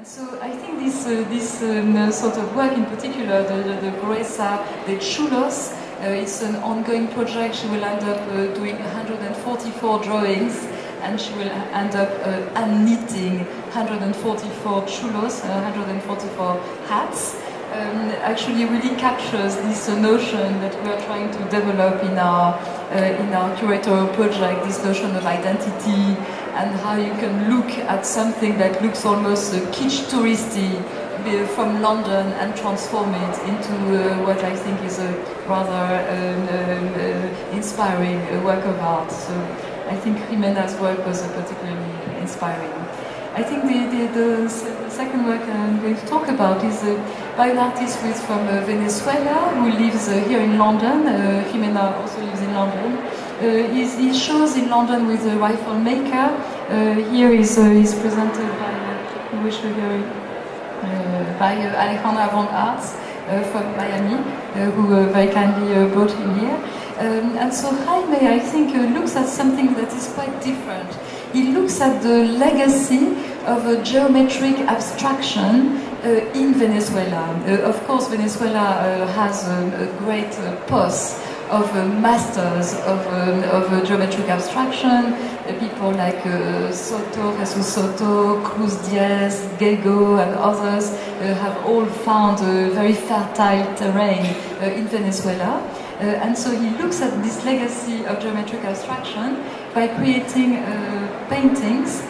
So I think this sort of work in particular, the Gruesa de Chulos, it's an ongoing project. She will end up doing 144 drawings, and she will end up unknitting 144 chulos, 144 hats. Actually really captures this notion that we are trying to develop in our curatorial project, this notion of identity and how you can look at something that looks almost kitsch touristy from London and transform it into what I think is a rather inspiring work of art. So I think Jimena's work was particularly inspiring. I think the second work I'm going to talk about is by an artist who is from Venezuela, who lives here in London. Jimena also lives in London. He shows in London with a rifle maker. Here is presented by Alejandra Van Arts from Miami, who very kindly brought him here. And so Jaime, I think, looks at something that is quite different. He looks at the legacy of a geometric abstraction in Venezuela. Of course, Venezuela has a great pulse of masters of geometric abstraction. People like Soto, Jesus Soto, Cruz Diaz, Gego, and others have all found a very fertile terrain in Venezuela. And so he looks at this legacy of geometric abstraction by creating paintings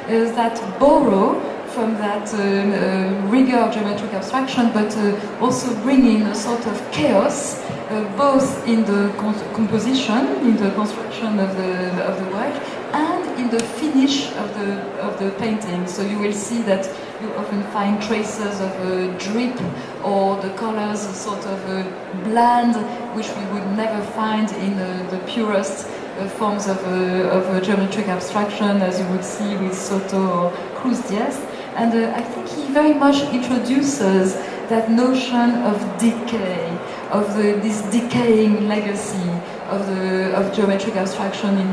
that borrow from that rigor of geometric abstraction, but also bringing a sort of chaos, both in the composition, in the construction of the work, and in the finish of the painting. So you will see that you often find traces of drip, or the colors sort of bland, which we would never find in the purest forms of geometric abstraction, as you would see with Soto or Cruz Diaz. And I think he very much introduces that notion of decay, of this decaying legacy of geometric abstraction in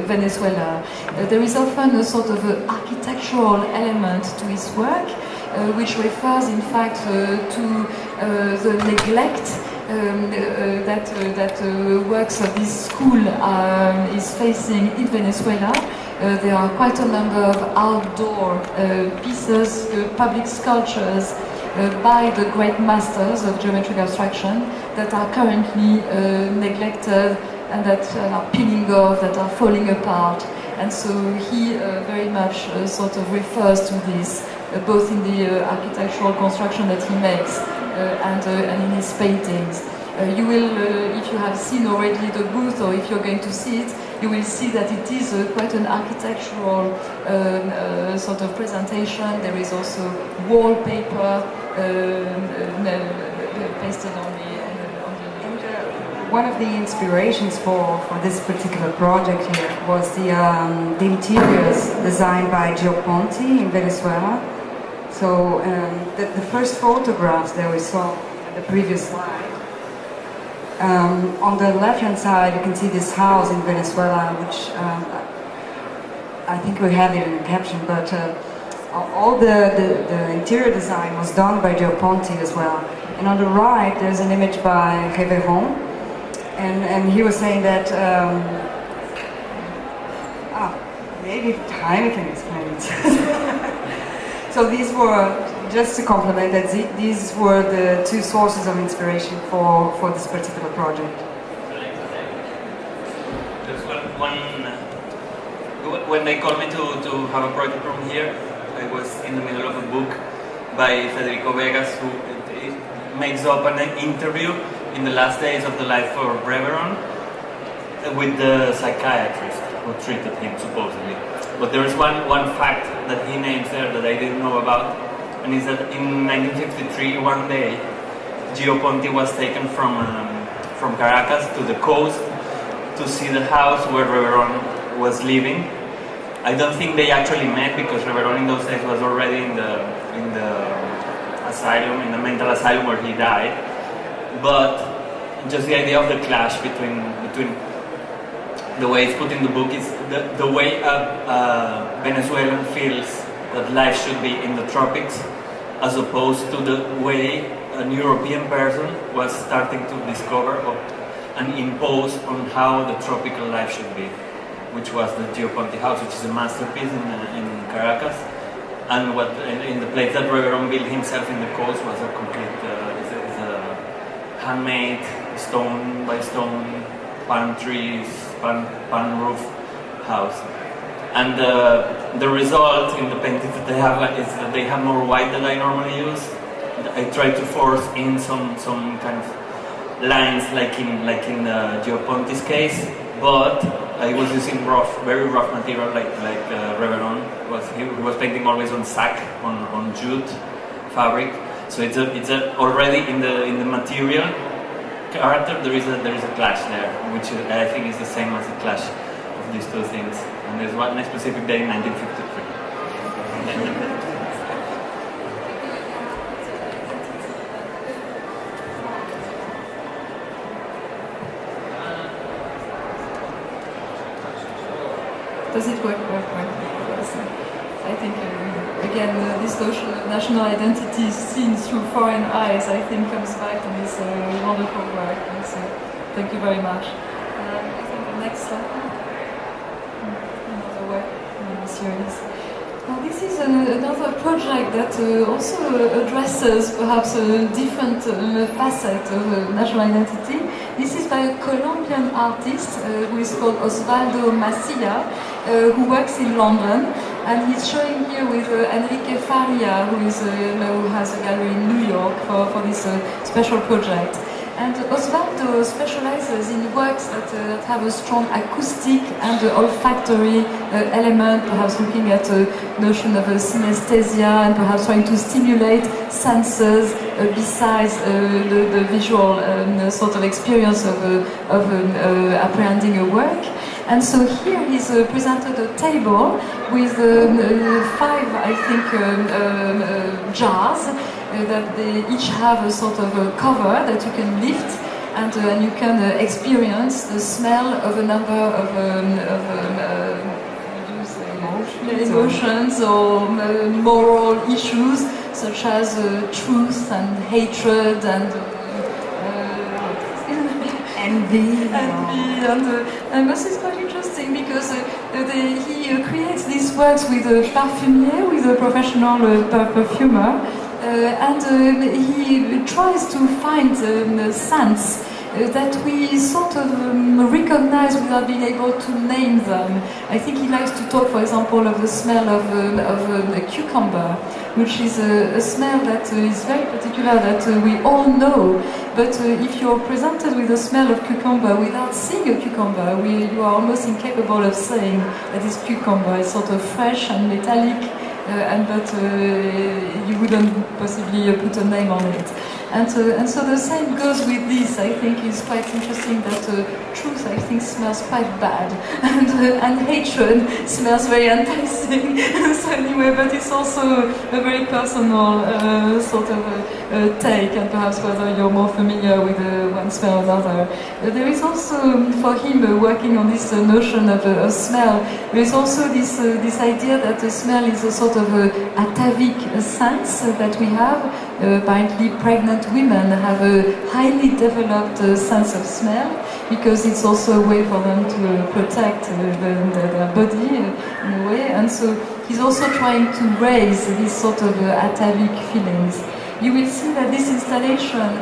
Venezuela. There is often a sort of architectural element to his work, which refers in fact to the neglect that works of this school is facing in Venezuela. There are quite a number of outdoor pieces, public sculptures by the great masters of geometric abstraction that are currently neglected and that are peeling off, that are falling apart. And so he very much sort of refers to this, both in the architectural construction that he makes and in his paintings. You will, if you have seen already the booth, or if you're going to see it, you will see that it is quite an architectural sort of presentation. There is also wallpaper pasted on the one of the inspirations for this particular project here was the interiors designed by Gio Ponti in Venezuela. So the first photographs that we saw in the previous slide, on the left-hand side you can see this house in Venezuela, which I think we have it in the caption, but all the interior design was done by Gio Ponti as well. And on the right there's an image by Reveron, and he was saying that maybe Jaime can explain it. So these were, just to complement that, these were the two sources of inspiration for this particular project. There's one when they called me to have a project room here, I was in the middle of a book by Federico Vegas, who makes up an interview in the last days of the life of Reveron with the psychiatrist who treated him, supposedly. But there is one fact that he names there that I didn't know about, and is that in 1953, one day, Gio Ponti was taken from Caracas to the coast to see the house where Reveron was living. I don't think they actually met, because Reveron in those days was already in the asylum, in the mental asylum where he died. But just the idea of the clash between the way it's put in the book is the way a Venezuelan feels that life should be in the tropics, as opposed to the way an European person was starting to discover and impose on how the tropical life should be, which was the Geoponte house, which is a masterpiece in Caracas, and what in the place that Reveron built himself in the coast was a complete is a handmade stone by stone, palm trees, palm roof house. And the result in the paintings that they have is that they have more white than I normally use. I try to force in some kind of lines like in Geoponte's case, but I was using very rough material like Reveron he was painting always on sack, on jute fabric. So it's already in the material character there is a clash there, which I think is the same as the clash of these two things. And there's one specific day in 1953. Does it work? I think, again, this notion of national identity seen through foreign eyes, I think, comes back in this wonderful work. And so, thank you very much. I think the next slide. Another work in the series. Now, this is another project that also addresses perhaps a different facet of national identity. This is by a Colombian artist who is called Osvaldo Macilla, who works in London, and he's showing here with Enrique Faria, who has a gallery in New York for this special project. And Osvaldo specializes in works that have a strong acoustic and olfactory element, perhaps looking at a notion of synesthesia and perhaps trying to stimulate senses besides the visual sort of experience of apprehending a work. And so here he's presented a table with 5, I think, jars that they each have a sort of a cover that you can lift, and you can experience the smell of a number of emotions or moral issues, such as truth and hatred and envy. And this is quite interesting because he creates these works with a parfumier, with a professional perfumer, and he tries to find scents that we sort of recognize without being able to name them. I think he likes to talk, for example, of the smell of a cucumber, which is a smell that is very particular, that we all know. But if you're presented with the smell of cucumber without seeing a cucumber, you are almost incapable of saying that it's cucumber. It's sort of fresh and metallic, but you wouldn't possibly put a name on it. And so the same goes with this. I think it's quite interesting that truth, I think, smells quite bad, and hatred smells very enticing. So anyway, but it's also a very personal sort of take, and perhaps whether you're more familiar with one smell or another. There is also, for him, working on this notion of smell, there is also this idea that the smell is a sort of atavic sense that we have. Apparently pregnant women have a highly developed sense of smell, because it's also a way for them to protect their body in a way. And so he's also trying to raise these sort of atavic feelings. You will see that this installation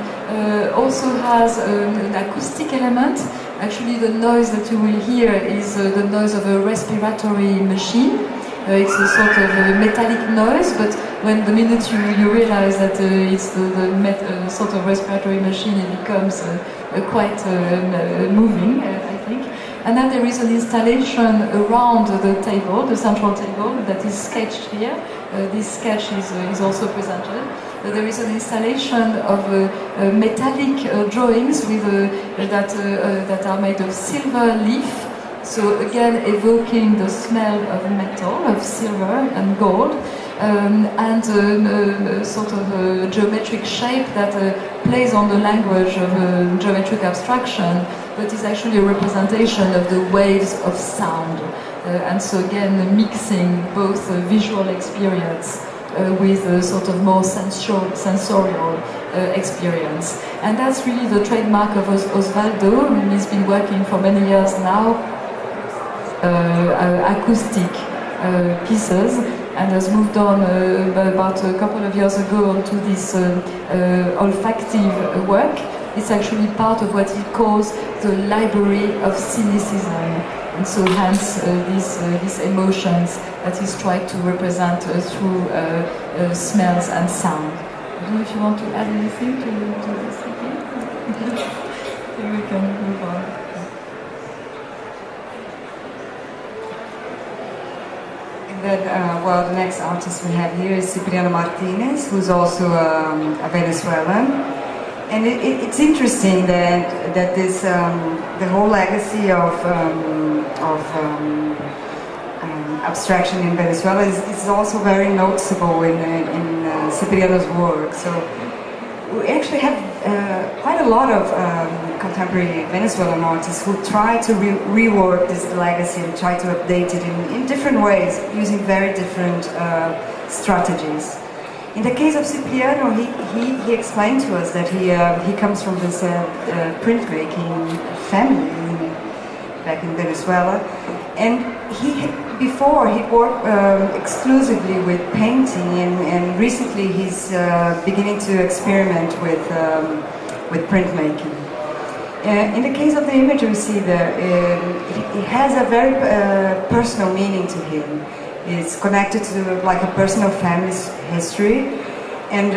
also has an acoustic element. Actually, the noise that you will hear is the noise of a respiratory machine. It's a sort of metallic noise, but when the minute you realize that it's the sort of respiratory machine, it becomes quite moving, I think. And then there is an installation around the table, the central table, that is sketched here. This sketch is also presented. There is an installation of metallic drawings with that are made of silver leaf. So again, evoking the smell of metal, of silver and gold. and sort of a geometric shape that plays on the language of geometric abstraction, but is actually a representation of the waves of sound. And so again, mixing both visual experience with a sort of more sensorial experience. And that's really the trademark of Osvaldo. He's been working for many years now, acoustic pieces, and has moved on about a couple of years ago onto this olfactive work. It's actually part of what he calls the library of cynicism, and so hence these emotions that he's tried to represent through smells and sound. I don't know if you want to add anything to this again? Then we can move on. And then, well, the next artist we have here is Cipriano Martinez, who's also a Venezuelan. And it's interesting that this the whole legacy of abstraction in Venezuela is also very noticeable in Cipriano's work. So we actually have quite a lot of contemporary Venezuelan artists who try to rework this legacy and try to update it in different ways, using very different strategies. In the case of Cipriano, he explained to us that he comes from this printmaking family back in Venezuela, and before he worked exclusively with painting, and recently he's beginning to experiment with printmaking. In the case of the image we see there, it has a very personal meaning to him. It's connected to like a personal family's history, and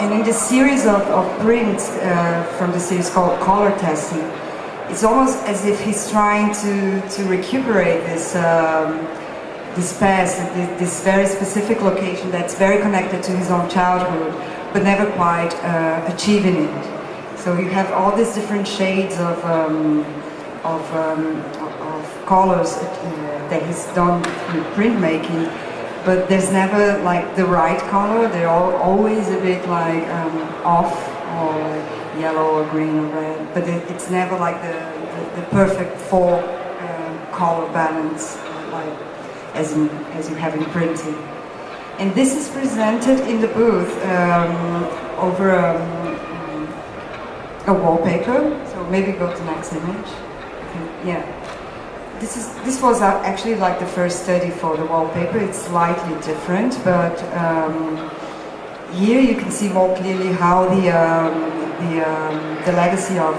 in this series of prints from the series called Color Testing, it's almost as if he's trying to recuperate this past, this very specific location that's very connected to his own childhood, but never quite achieving it. So you have all these different shades of colors that he's done with printmaking, but there's never like the right color. They're always a bit like off, or yellow or green or red, but it's never like the perfect full color balance like as you have in printing. And this is presented in the booth over a wallpaper. So maybe go to the next image. Yeah. This was actually like the first study for the wallpaper. It's slightly different, but here you can see more clearly how the legacy of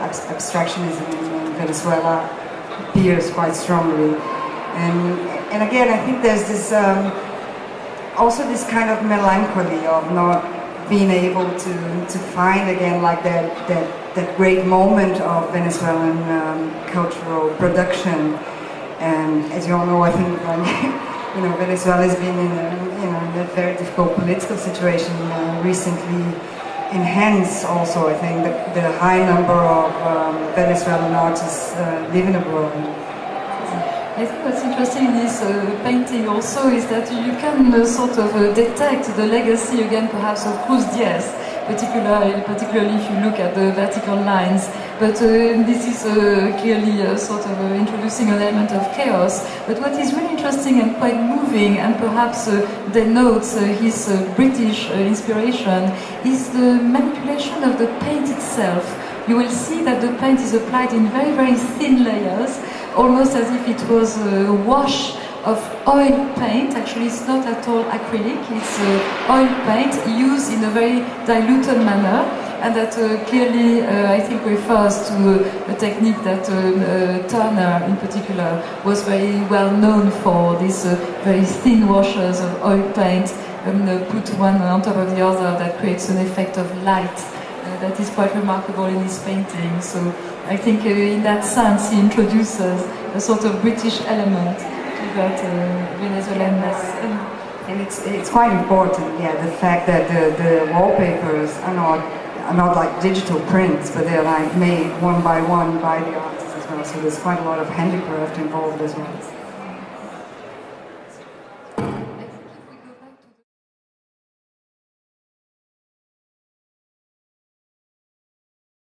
abstractionism in Venezuela appears quite strongly. And again, I think there's this also this kind of melancholy of not being able to find again like that great moment of Venezuelan cultural production. And as you all know, I think like, Venezuela has been in a very difficult political situation recently, and hence also I think the high number of Venezuelan artists living abroad. I think what's interesting in this painting also is that you can sort of detect the legacy again perhaps of Cruz Diaz, particularly if you look at the vertical lines. But this is clearly sort of introducing an element of chaos. But what is really interesting and quite moving, and perhaps denotes his British inspiration, is the manipulation of the paint itself. You will see that the paint is applied in very, very thin layers, almost as if it was a wash of oil paint. Actually, it's not at all acrylic, it's oil paint used in a very diluted manner, and that clearly, I think, refers to a technique that Turner, in particular, was very well known for, these very thin washes of oil paint, put one on top of the other, that creates an effect of light. That is quite remarkable in his painting. So I think in that sense he introduces a sort of British element to that Venezuelanness. And it's quite important, yeah, the fact that the wallpapers are not like digital prints, but they're like made one by the artists as well. So there's quite a lot of handicraft involved as well.